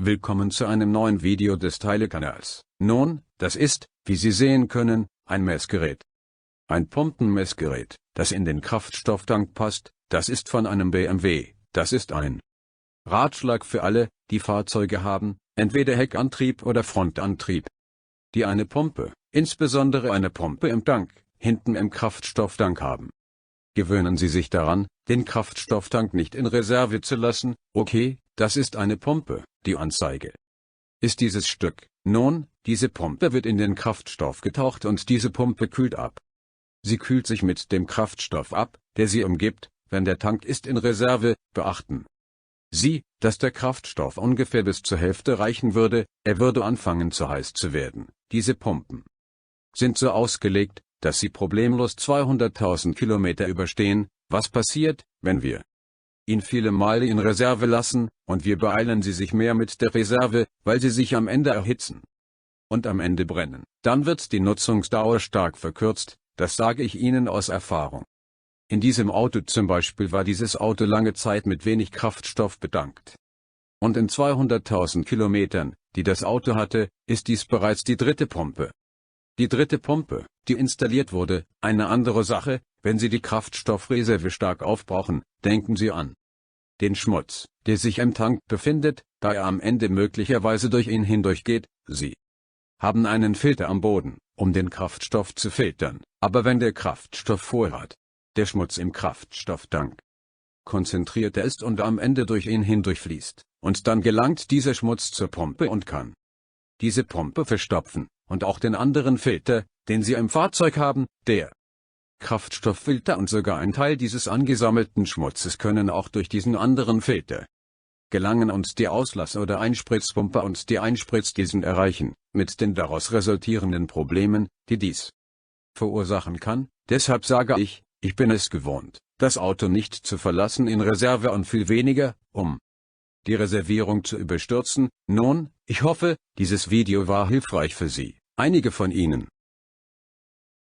Willkommen zu einem neuen Video des Teilekanals. Nun, das ist, wie Sie sehen können, ein Messgerät. Ein Pumpenmessgerät, das in den Kraftstofftank passt, das ist von einem BMW, das ist ein Ratschlag für alle, die Fahrzeuge haben, entweder Heckantrieb oder Frontantrieb, die eine Pumpe, insbesondere eine Pumpe im Tank, hinten im Kraftstofftank haben. Gewöhnen Sie sich daran, den Kraftstofftank nicht in Reserve zu lassen. Okay, das ist eine Pumpe, die Anzeige ist dieses Stück. Nun, diese Pumpe wird in den Kraftstoff getaucht und diese Pumpe kühlt ab. Sie kühlt sich mit dem Kraftstoff ab, der sie umgibt, wenn der Tank ist in Reserve. Beachten Sie, dass der Kraftstoff ungefähr bis zur Hälfte reichen würde, er würde anfangen zu heiß zu werden. Diese Pumpen sind so ausgelegt, dass sie problemlos 200.000 Kilometer überstehen. Was passiert, wenn wir ihn viele Male in Reserve lassen, und wir beeilen sie sich mehr mit der Reserve, weil sie sich am Ende erhitzen und am Ende brennen? Dann wird die Nutzungsdauer stark verkürzt, das sage ich Ihnen aus Erfahrung. In diesem Auto zum Beispiel war dieses Auto lange Zeit mit wenig Kraftstoff betankt. Und in 200.000 Kilometern, die das Auto hatte, ist dies bereits die dritte Pumpe. Die dritte Pumpe, die installiert wurde. Eine andere Sache, wenn Sie die Kraftstoffreserve stark aufbrauchen, denken Sie an den Schmutz, der sich im Tank befindet, da er am Ende möglicherweise durch ihn hindurchgeht. Sie haben einen Filter am Boden, um den Kraftstoff zu filtern, aber wenn der Kraftstoffvorrat, der Schmutz im Kraftstofftank, konzentrierter ist und am Ende durch ihn hindurchfließt, und dann gelangt dieser Schmutz zur Pumpe und kann diese Pumpe verstopfen, und auch den anderen Filter, den Sie im Fahrzeug haben, der Kraftstofffilter und sogar ein Teil dieses angesammelten Schmutzes können auch durch diesen anderen Filter gelangen und die Auslass- oder Einspritzpumpe und die Einspritzdiesen erreichen, mit den daraus resultierenden Problemen, die dies verursachen kann. Deshalb sage ich bin es gewohnt, das Auto nicht zu verlassen in Reserve und viel weniger, um die Reservierung zu überstürzen. Nun, ich hoffe, dieses Video war hilfreich für Sie. Einige von Ihnen